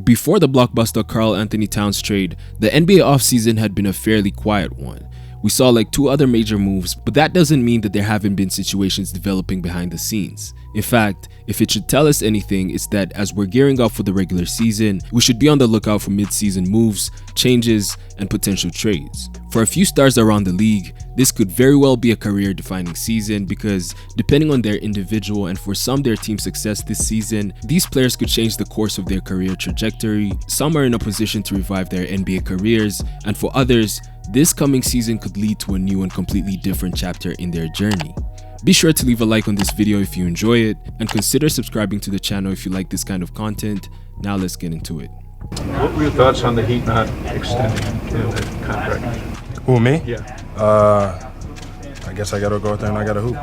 Before the blockbuster Karl Anthony Towns trade, the NBA offseason had been a fairly quiet one. We saw like 2 other major moves, but that doesn't mean that there haven't been situations developing behind the scenes. In fact, if it should tell us anything, it's that as we're gearing up for the regular season, we should be on the lookout for mid-season moves, changes, and potential trades. For a few stars around the league, this could very well be a career-defining season because, depending on their individual and for some their team success this season, these players could change the course of their career trajectory. Some are in a position to revive their NBA careers, and for others, this coming season could lead to a new and completely different chapter in their journey. Be sure to leave a like on this video if you enjoy it, and consider subscribing to the channel if you like this kind of content. Now let's get into it. What were your thoughts on the Heat not extending the contract? Who, me? Yeah. I guess I gotta go out there and I gotta hoop.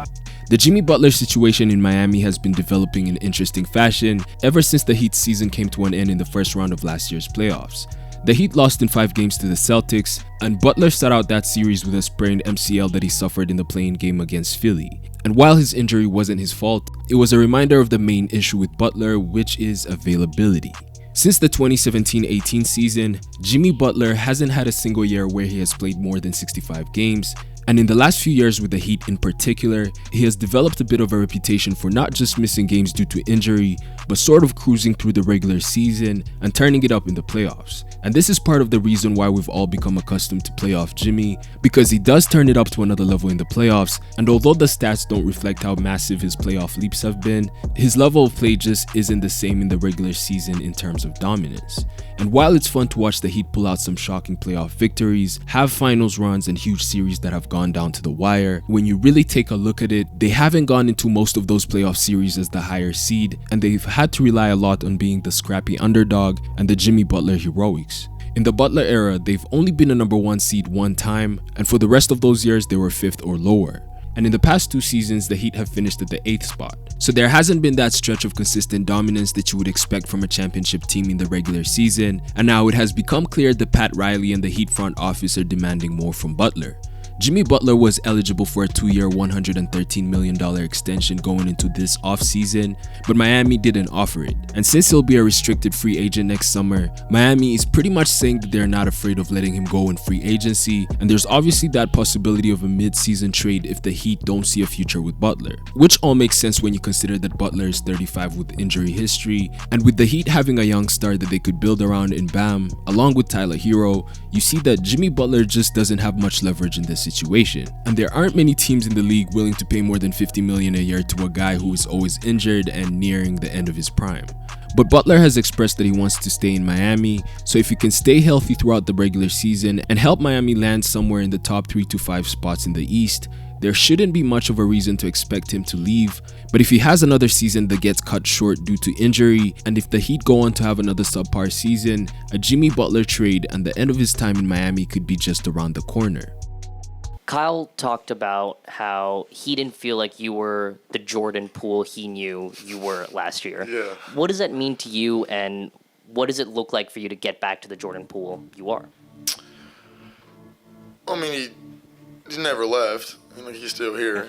The Jimmy Butler situation in Miami has been developing in interesting fashion ever since the Heat's season came to an end in the first round of last year's playoffs. The Heat lost in 5 games to the Celtics, and Butler sat out that series with a sprained MCL that he suffered in the play-in game against Philly. And while his injury wasn't his fault, it was a reminder of the main issue with Butler, which is availability. Since the 2017-18 season, Jimmy Butler hasn't had a single year where he has played more than 65 games, and in the last few years with the Heat in particular, he has developed a bit of a reputation for not just missing games due to injury, but sort of cruising through the regular season and turning it up in the playoffs. And this is part of the reason why we've all become accustomed to playoff Jimmy, because he does turn it up to another level in the playoffs, and although the stats don't reflect how massive his playoff leaps have been, his level of play just isn't the same in the regular season in terms of dominance. And while it's fun to watch the Heat pull out some shocking playoff victories, have finals runs and huge series that have gone down to the wire, when you really take a look at it, they haven't gone into most of those playoff series as the higher seed, and they've had to rely a lot on being the scrappy underdog and the Jimmy Butler heroics. In the Butler era, they've only been a number 1 seed 1 time, and for the rest of those years they were 5th or lower. And in the past 2 seasons, the Heat have finished at the 8th spot. So there hasn't been that stretch of consistent dominance that you would expect from a championship team in the regular season, and now it has become clear that Pat Riley and the Heat front office are demanding more from Butler. Jimmy Butler was eligible for a 2-year $113 million extension going into this offseason, but Miami didn't offer it. And since he'll be a restricted free agent next summer, Miami is pretty much saying that they're not afraid of letting him go in free agency, and there's obviously that possibility of a mid-season trade if the Heat don't see a future with Butler, which all makes sense when you consider that Butler is 35 with injury history, and with the Heat having a young star that they could build around in Bam, along with Tyler Hero, you see that Jimmy Butler just doesn't have much leverage in this situation, and there aren't many teams in the league willing to pay more than $50 million a year to a guy who is always injured and nearing the end of his prime. But Butler has expressed that he wants to stay in Miami, so if he can stay healthy throughout the regular season and help Miami land somewhere in the top 3 to 5 spots in the East, there shouldn't be much of a reason to expect him to leave. But if he has another season that gets cut short due to injury, and if the Heat go on to have another subpar season, a Jimmy Butler trade and the end of his time in Miami could be just around the corner. Kyle talked about how he didn't feel like you were the Jordan Poole he knew you were last year. Yeah. What does that mean to you, and what does it look like for you to get back to the Jordan Poole you are? I mean, he never left. I mean, he's still here.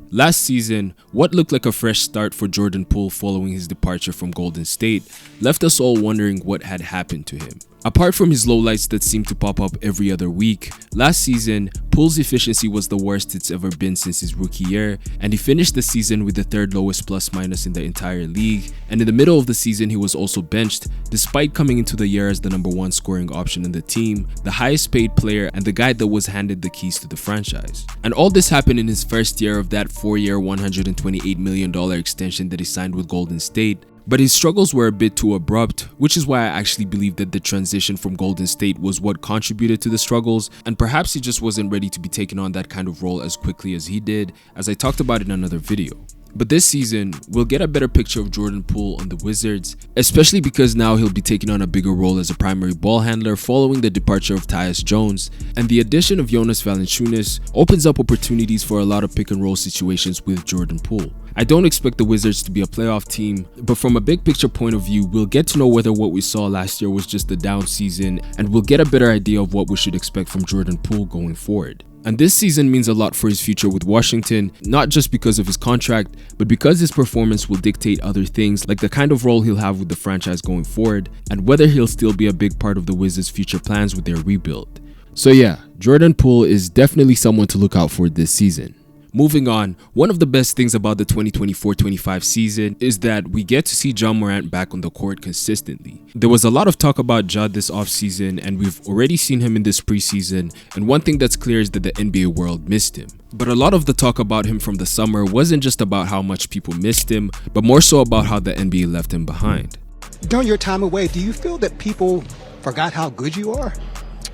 Last season, what looked like a fresh start for Jordan Poole following his departure from Golden State left us all wondering what had happened to him. Apart from his lowlights that seemed to pop up every other week, last season, Poole's efficiency was the worst it's ever been since his rookie year, and he finished the season with the 3rd lowest plus-minus in the entire league, and in the middle of the season he was also benched, despite coming into the year as the number 1 scoring option in the team, the highest paid player, and the guy that was handed the keys to the franchise. And all this happened in his first year of that 4-year $128 million extension that he signed with Golden State. But his struggles were a bit too abrupt, which is why I actually believe that the transition from Golden State was what contributed to the struggles, and perhaps he just wasn't ready to be taking on that kind of role as quickly as he did, as I talked about in another video. But this season, we'll get a better picture of Jordan Poole on the Wizards, especially because now he'll be taking on a bigger role as a primary ball handler following the departure of Tyus Jones, and the addition of Jonas Valanciunas opens up opportunities for a lot of pick and roll situations with Jordan Poole. I don't expect the Wizards to be a playoff team, but from a big picture point of view, we'll get to know whether what we saw last year was just a down season, and we'll get a better idea of what we should expect from Jordan Poole going forward. And this season means a lot for his future with Washington, not just because of his contract, but because his performance will dictate other things like the kind of role he'll have with the franchise going forward, and whether he'll still be a big part of the Wizards' future plans with their rebuild. So yeah, Jordan Poole is definitely someone to look out for this season. Moving on, one of the best things about the 2024-25 season is that we get to see Ja Morant back on the court consistently. There was a lot of talk about Ja this offseason, and we've already seen him in this preseason, and one thing that's clear is that the NBA world missed him. But a lot of the talk about him from the summer wasn't just about how much people missed him, but more so about how the NBA left him behind. During your time away, do you feel that people forgot how good you are?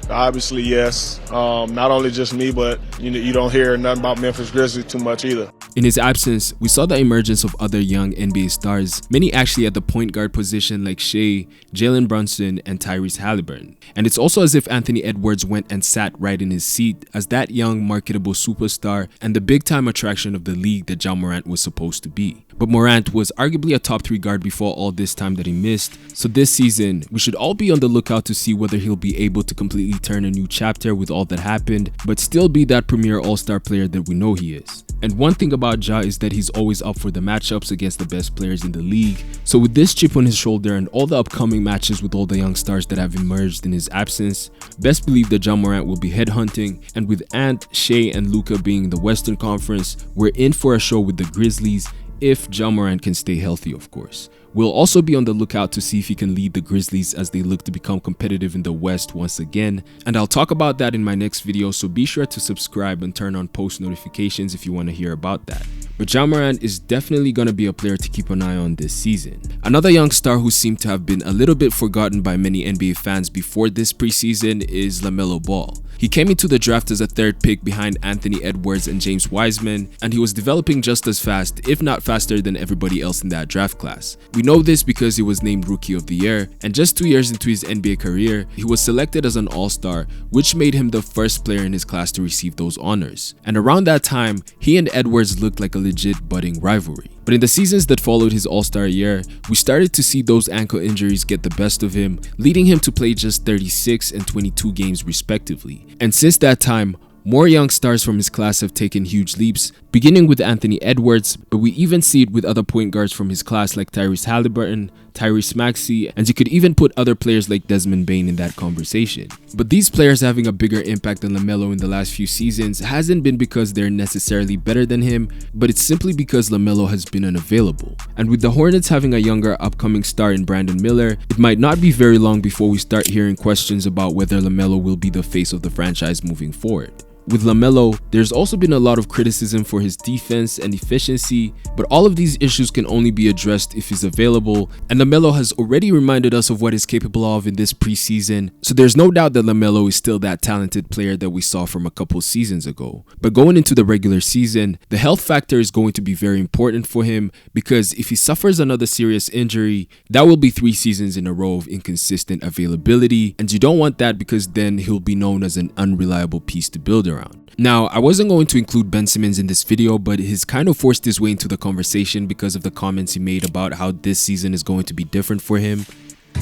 Obviously, yes. Not only just me, but you don't hear nothing about Memphis Grizzlies too much either. In his absence, we saw the emergence of other young NBA stars, many actually at the point guard position like Shea, Jalen Brunson, and Tyrese Halliburton. And it's also as if Anthony Edwards went and sat right in his seat as that young marketable superstar and the big-time attraction of the league that Ja Morant was supposed to be. But Morant was arguably a top 3 guard before all this time that he missed, so this season, we should all be on the lookout to see whether he'll be able to completely turn a new chapter with all that happened, but still be that premier all-star player that we know he is. And one thing about Ja is that he's always up for the matchups against the best players in the league, so with this chip on his shoulder and all the upcoming matches with all the young stars that have emerged in his absence, best believe that Ja Morant will be headhunting, and with Ant, Shea, and Luka being in the Western Conference, we're in for a show with the Grizzlies, if Ja Morant can stay healthy, of course. We'll also be on the lookout to see if he can lead the Grizzlies as they look to become competitive in the West once again, and I'll talk about that in my next video, so be sure to subscribe and turn on post notifications if you want to hear about that. But Ja Morant is definitely going to be a player to keep an eye on this season. Another young star who seemed to have been a little bit forgotten by many NBA fans before this preseason is LaMelo Ball. He came into the draft as a 3rd pick behind Anthony Edwards and James Wiseman, and he was developing just as fast, if not faster, than everybody else in that draft class. We know this because he was named Rookie of the Year, and just 2 years into his NBA career, he was selected as an All-Star, which made him the first player in his class to receive those honors. And around that time, he and Edwards looked like a legit budding rivalry. But in the seasons that followed his All-Star year, we started to see those ankle injuries get the best of him, leading him to play just 36 and 22 games respectively. And since that time, more young stars from his class have taken huge leaps, beginning with Anthony Edwards, but we even see it with other point guards from his class like Tyrese Halliburton, Tyrese Maxey, and you could even put other players like Desmond Bane in that conversation. But these players having a bigger impact than LaMelo in the last few seasons hasn't been because they're necessarily better than him, but it's simply because LaMelo has been unavailable. And with the Hornets having a younger upcoming star in Brandon Miller, it might not be very long before we start hearing questions about whether LaMelo will be the face of the franchise moving forward. With LaMelo, there's also been a lot of criticism for his defense and efficiency, but all of these issues can only be addressed if he's available, and LaMelo has already reminded us of what he's capable of in this preseason, so there's no doubt that LaMelo is still that talented player that we saw from a couple seasons ago. But going into the regular season, the health factor is going to be very important for him, because if he suffers another serious injury, that will be 3 seasons in a row of inconsistent availability, and you don't want that because then he'll be known as an unreliable piece to build around. Now, I wasn't going to include Ben Simmons in this video, but he's kind of forced his way into the conversation because of the comments he made about how this season is going to be different for him.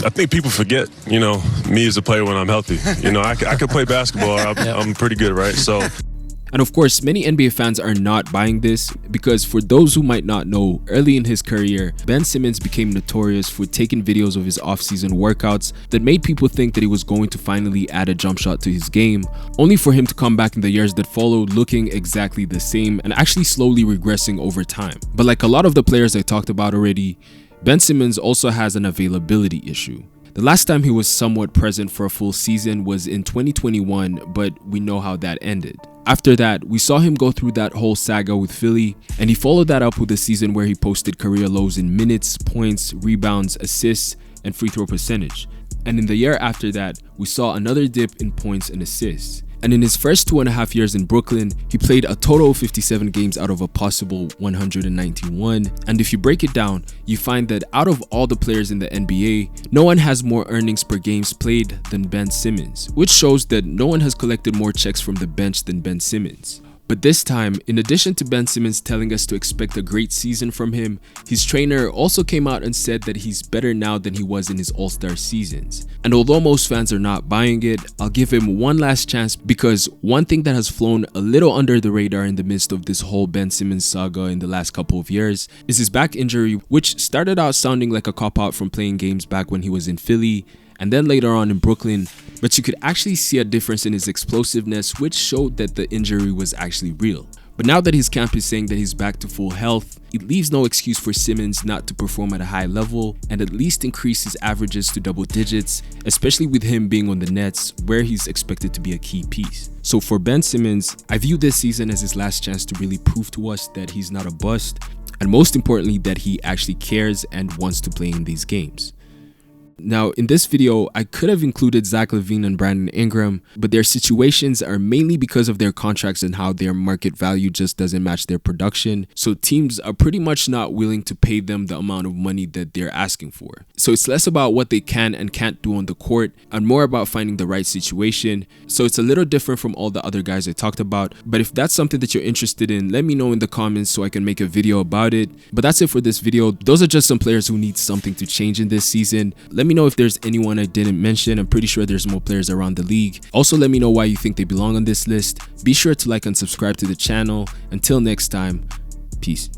I think people forget, me as a player when I'm healthy. I could play basketball. I'm pretty good, right? So. And of course, many NBA fans are not buying this because for those who might not know, early in his career, Ben Simmons became notorious for taking videos of his off-season workouts that made people think that he was going to finally add a jump shot to his game, only for him to come back in the years that followed looking exactly the same and actually slowly regressing over time. But like a lot of the players I talked about already, Ben Simmons also has an availability issue. The last time he was somewhat present for a full season was in 2021, but we know how that ended. After that, we saw him go through that whole saga with Philly, and he followed that up with a season where he posted career lows in minutes, points, rebounds, assists, and free throw percentage. And in the year after that, we saw another dip in points and assists. And in his first 2.5 years in Brooklyn, he played a total of 57 games out of a possible 191. And if you break it down, you find that out of all the players in the NBA, no one has more earnings per games played than Ben Simmons, which shows that no one has collected more checks from the bench than Ben Simmons. But this time, in addition to Ben Simmons telling us to expect a great season from him, his trainer also came out and said that he's better now than he was in his All-Star seasons. And although most fans are not buying it, I'll give him one last chance, because one thing that has flown a little under the radar in the midst of this whole Ben Simmons saga in the last couple of years is his back injury, which started out sounding like a cop-out from playing games back when he was in Philly and then later on in Brooklyn, but you could actually see a difference in his explosiveness, which showed that the injury was actually real. But now that his camp is saying that he's back to full health, it leaves no excuse for Simmons not to perform at a high level and at least increase his averages to double digits, especially with him being on the Nets, where he's expected to be a key piece. So for Ben Simmons, I view this season as his last chance to really prove to us that he's not a bust, and most importantly, that he actually cares and wants to play in these games. Now, in this video, I could have included Zach LaVine and Brandon Ingram, but their situations are mainly because of their contracts and how their market value just doesn't match their production. So teams are pretty much not willing to pay them the amount of money that they're asking for. So it's less about what they can and can't do on the court and more about finding the right situation. So it's a little different from all the other guys I talked about. But if that's something that you're interested in, let me know in the comments so I can make a video about it. But that's it for this video. Those are just some players who need something to change in this season. Let me know if there's anyone I didn't mention. I'm pretty sure there's more players around the league. Also, let me know why you think they belong on this list. Be sure to like and subscribe to the channel. Until next time, peace.